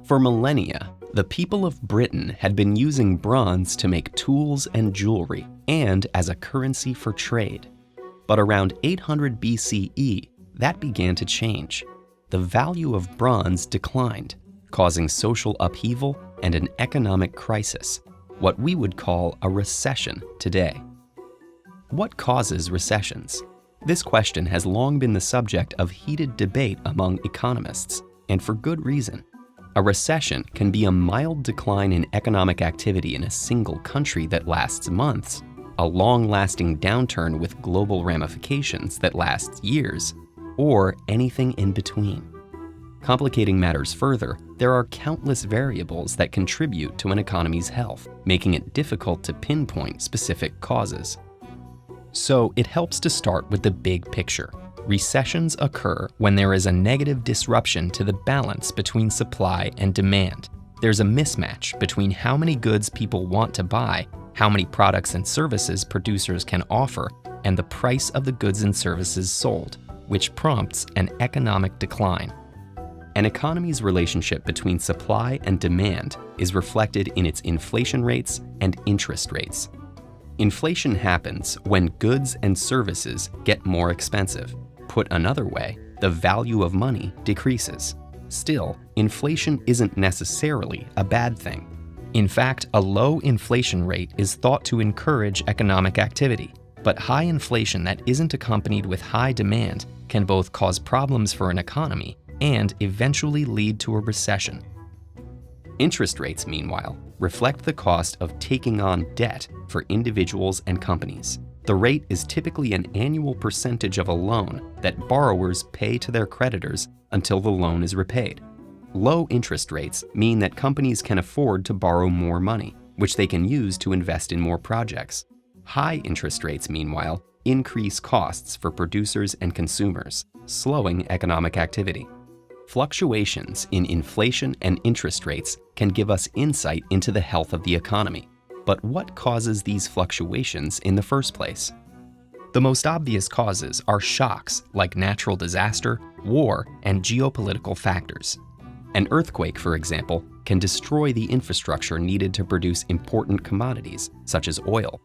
For millennia, the people of Britain had been using bronze to make tools and jewelry and as a currency for trade. But around 800 BCE, that began to change. The value of bronze declined, causing social upheaval and an economic crisis, what we would call a recession today. What causes recessions? This question has long been the subject of heated debate among economists, and for good reason. A recession can be a mild decline in economic activity in a single country that lasts months, a long-lasting downturn with global ramifications that lasts years, or anything in between. Complicating matters further, there are countless variables that contribute to an economy's health, making it difficult to pinpoint specific causes. So it helps to start with the big picture. Recessions occur when there is a negative disruption to the balance between supply and demand. There's a mismatch between how many goods people want to buy, how many products and services producers can offer, and the price of the goods and services sold, which prompts an economic decline. An economy's relationship between supply and demand is reflected in its inflation rates and interest rates. Inflation happens when goods and services get more expensive. Put another way, the value of money decreases. Still, inflation isn't necessarily a bad thing. In fact, a low inflation rate is thought to encourage economic activity, but high inflation that isn't accompanied with high demand can both cause problems for an economy and eventually lead to a recession. Interest rates, meanwhile, reflect the cost of taking on debt for individuals and companies. The rate is typically an annual percentage of a loan that borrowers pay to their creditors until the loan is repaid. Low interest rates mean that companies can afford to borrow more money, which they can use to invest in more projects. High interest rates, meanwhile, increase costs for producers and consumers, slowing economic activity. Fluctuations in inflation and interest rates can give us insight into the health of the economy. But what causes these fluctuations in the first place? The most obvious causes are shocks like natural disaster, war, and geopolitical factors. An earthquake, for example, can destroy the infrastructure needed to produce important commodities, such as oil.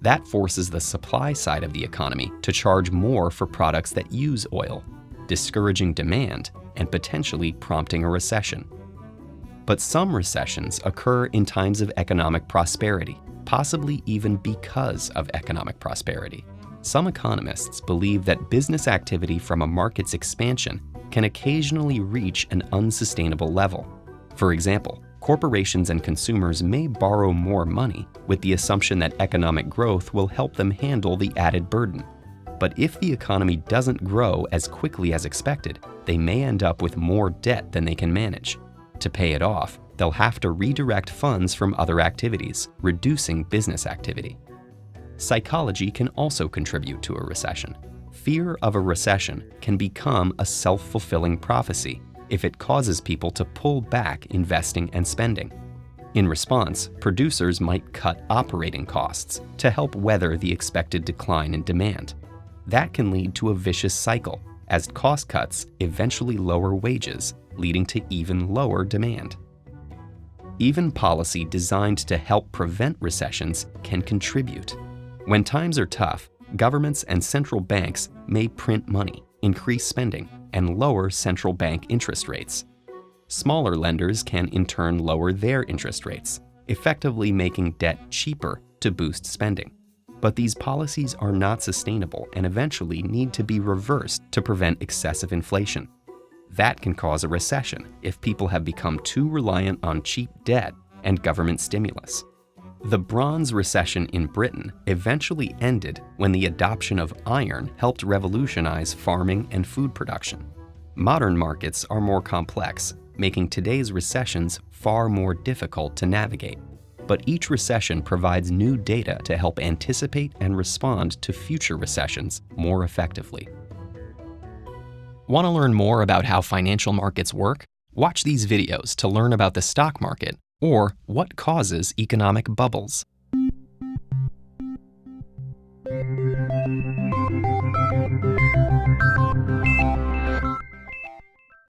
That forces the supply side of the economy to charge more for products that use oil, discouraging demand and potentially prompting a recession. But some recessions occur in times of economic prosperity, possibly even because of economic prosperity. Some economists believe that business activity from a market's expansion can occasionally reach an unsustainable level. For example, corporations and consumers may borrow more money with the assumption that economic growth will help them handle the added burden. But if the economy doesn't grow as quickly as expected, they may end up with more debt than they can manage. To pay it off, they'll have to redirect funds from other activities, reducing business activity. Psychology can also contribute to a recession. Fear of a recession can become a self-fulfilling prophecy if it causes people to pull back investing and spending. In response, producers might cut operating costs to help weather the expected decline in demand. That can lead to a vicious cycle, as cost cuts eventually lower wages, leading to even lower demand. Even policy designed to help prevent recessions can contribute. When times are tough, governments and central banks may print money, increase spending, and lower central bank interest rates. Smaller lenders can in turn lower their interest rates, effectively making debt cheaper to boost spending. But these policies are not sustainable and eventually need to be reversed to prevent excessive inflation. That can cause a recession if people have become too reliant on cheap debt and government stimulus. The Bronze Recession in Britain eventually ended when the adoption of iron helped revolutionize farming and food production. Modern markets are more complex, making today's recessions far more difficult to navigate. But each recession provides new data to help anticipate and respond to future recessions more effectively. Want to learn more about how financial markets work? Watch these videos to learn about the stock market or what causes economic bubbles.